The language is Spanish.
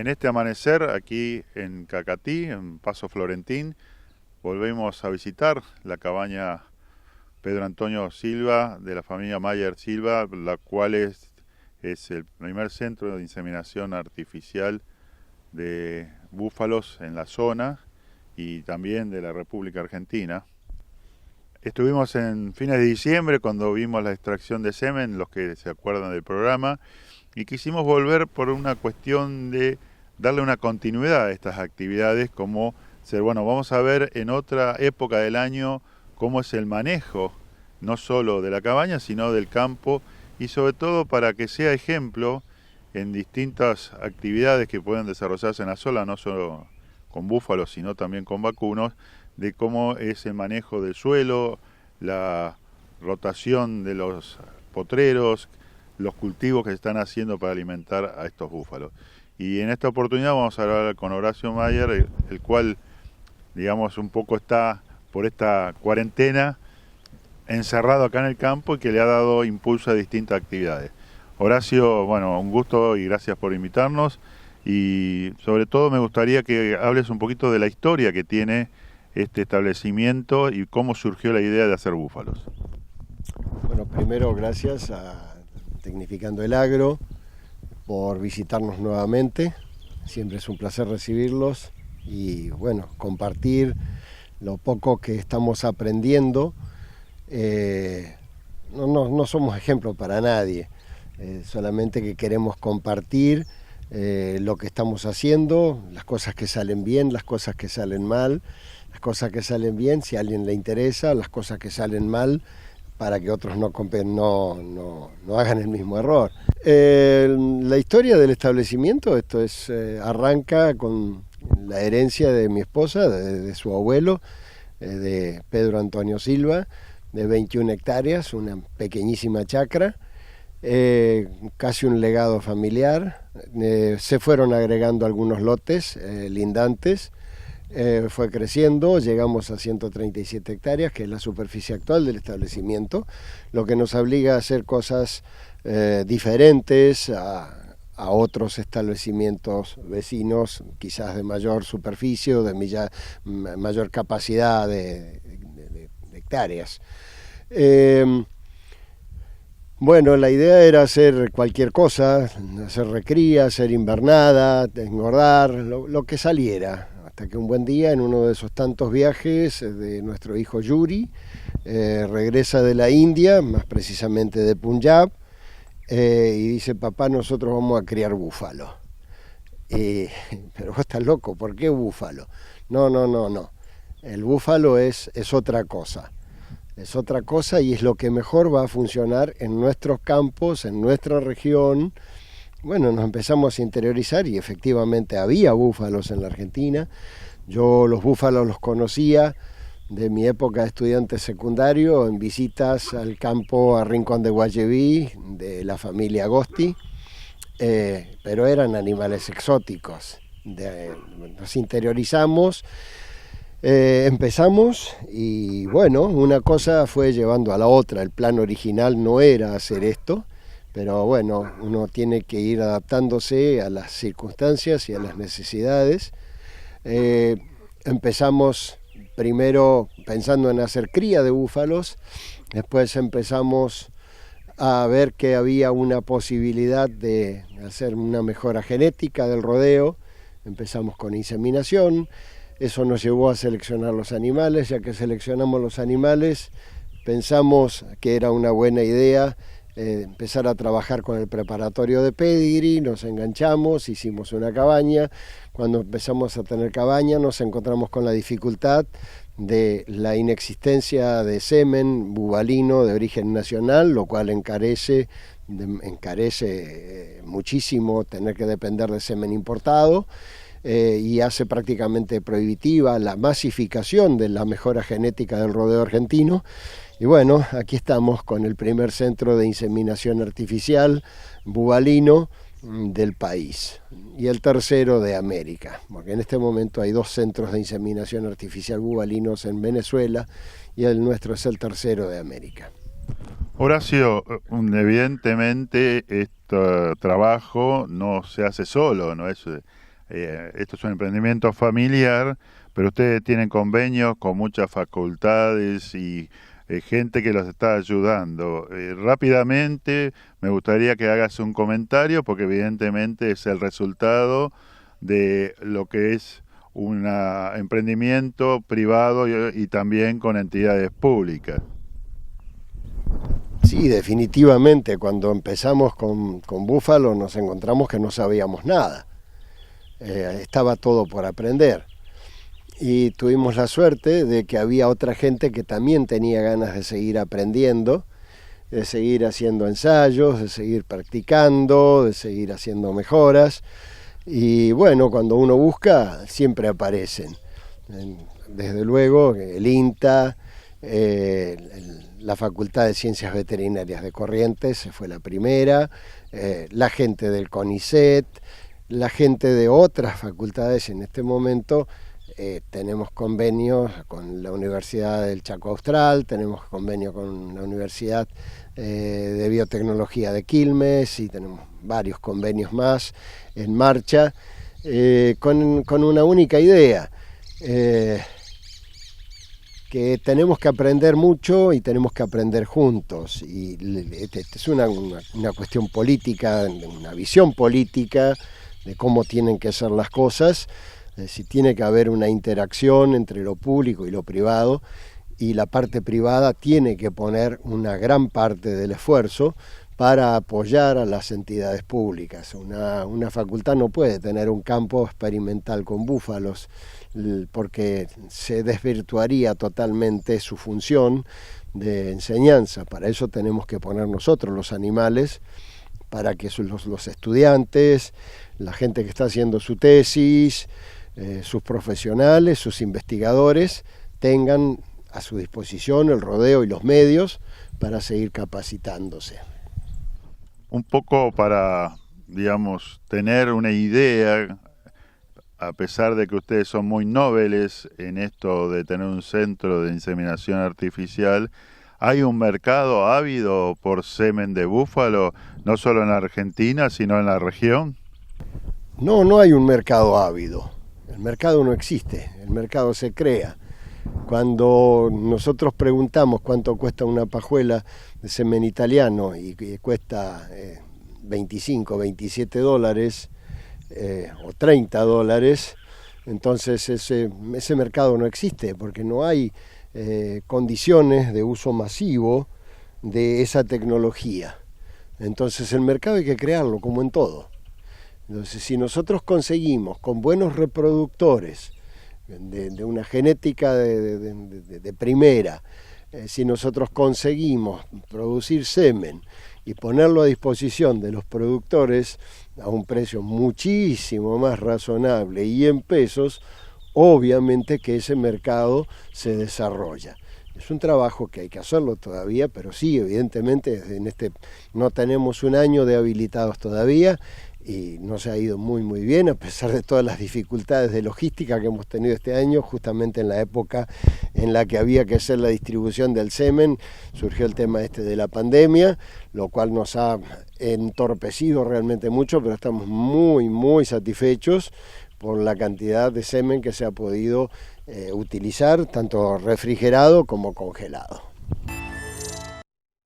En este amanecer, aquí en Cacatí, en Paso Florentín, volvemos a visitar la cabaña Pedro Antonio Silva, de la familia Mayer Silva, la cual es el primer centro de inseminación artificial de búfalos en la zona y también de la República Argentina. Estuvimos en fines de diciembre cuando vimos la extracción de semen, los que se acuerdan del programa, y quisimos volver por una cuestión de darle una continuidad a estas actividades, como ser, bueno, vamos a ver en otra época del año cómo es el manejo, no solo de la cabaña, sino del campo, y sobre todo para que sea ejemplo en distintas actividades que pueden desarrollarse en la zona, no solo con búfalos, sino también con vacunos, de cómo es el manejo del suelo, la rotación de los potreros, los cultivos que se están haciendo para alimentar a estos búfalos. Y en esta oportunidad vamos a hablar con Horacio Mayer, el cual, digamos, un poco está por esta cuarentena encerrado acá en el campo y que le ha dado impulso a distintas actividades. Horacio, bueno, un gusto y gracias por invitarnos. Y sobre todo me gustaría que hables un poquito de la historia que tiene este establecimiento y cómo surgió la idea de hacer búfalos. Bueno, primero gracias a Tecnificando el Agro por visitarnos nuevamente. Siempre es un placer recibirlos y bueno, compartir lo poco que estamos aprendiendo. No somos ejemplo para nadie, solamente que queremos compartir lo que estamos haciendo, las cosas que salen bien, las cosas que salen mal, las cosas que salen bien si a alguien le interesa, las cosas que salen mal para que otros no hagan el mismo error. La historia del establecimiento, arranca con la herencia de mi esposa, de su abuelo, de Pedro Antonio Silva, de 21 hectáreas, una pequeñísima chacra, casi un legado familiar. Se fueron agregando algunos lotes lindantes, fue creciendo, llegamos a 137 hectáreas, que es la superficie actual del establecimiento, lo que nos obliga a hacer cosas diferentes a otros establecimientos vecinos, quizás de mayor superficie o de mayor capacidad de hectáreas. Bueno, la idea era hacer cualquier cosa, hacer recría, hacer invernada, engordar, lo que saliera. Hasta que un buen día, en uno de esos tantos viajes de nuestro hijo Yuri, regresa de la India, más precisamente de Punjab, y dice: papá, nosotros vamos a criar búfalo. Pero vos estás loco, ¿por qué búfalo? No. El búfalo es otra cosa. Es otra cosa y es lo que mejor va a funcionar en nuestros campos, en nuestra región. Bueno, nos empezamos a interiorizar y efectivamente había búfalos en la Argentina. Yo los búfalos los conocía de mi época de estudiante secundario en visitas al campo a Rincón de Guayeví de la familia Agosti, pero eran animales exóticos. Nos interiorizamos. Empezamos y bueno, una cosa fue llevando a la otra. El plan original no era hacer esto, pero bueno, uno tiene que ir adaptándose a las circunstancias y a las necesidades. Empezamos primero pensando en hacer cría de búfalos, después empezamos a ver que había una posibilidad de hacer una mejora genética del rodeo. Empezamos con inseminación. Eso nos llevó a seleccionar los animales. Ya que seleccionamos los animales, pensamos que era una buena idea empezar a trabajar con el preparatorio de Pedigree. Nos enganchamos, hicimos una cabaña. Cuando empezamos a tener cabaña nos encontramos con la dificultad de la inexistencia de semen bubalino de origen nacional, lo cual encarece muchísimo tener que depender de semen importado. Y hace prácticamente prohibitiva la masificación de la mejora genética del rodeo argentino. Y bueno, aquí estamos con el primer centro de inseminación artificial bubalino del país y el tercero de América, porque en este momento hay 2 centros de inseminación artificial bubalinos en Venezuela y el nuestro es el tercero de América. Horacio, evidentemente este trabajo no se hace solo, no es esto es un emprendimiento familiar, pero ustedes tienen convenios con muchas facultades y gente que los está ayudando. Rápidamente me gustaría que hagas un comentario porque evidentemente es el resultado de lo que es un emprendimiento privado y también con entidades públicas. Sí, definitivamente, cuando empezamos con Búfalo nos encontramos que no sabíamos nada. Estaba todo por aprender. Y tuvimos la suerte de que había otra gente que también tenía ganas de seguir aprendiendo, de seguir haciendo ensayos, de seguir practicando, de seguir haciendo mejoras. Y bueno, cuando uno busca, siempre aparecen. Desde luego, el INTA, la Facultad de Ciencias Veterinarias de Corrientes fue la primera, la gente del CONICET, la gente de otras facultades. En este momento tenemos convenios con la Universidad del Chaco Austral, tenemos convenio con la Universidad de Biotecnología de Quilmes y tenemos varios convenios más en marcha con una única idea, que tenemos que aprender mucho y tenemos que aprender juntos. Y es una cuestión política, una visión política de cómo tienen que ser las cosas. Si tiene que haber una interacción entre lo público y lo privado, y la parte privada tiene que poner una gran parte del esfuerzo para apoyar a las entidades públicas. Una facultad no puede tener un campo experimental con búfalos porque se desvirtuaría totalmente su función de enseñanza. Para eso tenemos que poner nosotros los animales, para que los estudiantes, la gente que está haciendo su tesis, sus profesionales, sus investigadores, tengan a su disposición el rodeo y los medios para seguir capacitándose. Un poco para, digamos, tener una idea, a pesar de que ustedes son muy noveles en esto de tener un centro de inseminación artificial, ¿hay un mercado ávido por semen de búfalo, no solo en Argentina, sino en la región? No, no hay un mercado ávido. El mercado no existe, el mercado se crea. Cuando nosotros preguntamos cuánto cuesta una pajuela de semen italiano y cuesta 25, 27 dólares o 30 dólares, entonces ese mercado no existe porque no hay condiciones de uso masivo de esa tecnología. Entonces el mercado hay que crearlo como en todo. Entonces si nosotros conseguimos con buenos reproductores de una genética de primera, si nosotros conseguimos producir semen y ponerlo a disposición de los productores a un precio muchísimo más razonable y en pesos, obviamente que ese mercado se desarrolla. Es un trabajo que hay que hacerlo todavía, pero sí, evidentemente, no tenemos un año de habilitados todavía y no se ha ido muy bien, a pesar de todas las dificultades de logística que hemos tenido este año. Justamente en la época en la que había que hacer la distribución del semen, surgió el tema de la pandemia, lo cual nos ha entorpecido realmente mucho, pero estamos muy satisfechos por la cantidad de semen que se ha podido utilizar, tanto refrigerado como congelado.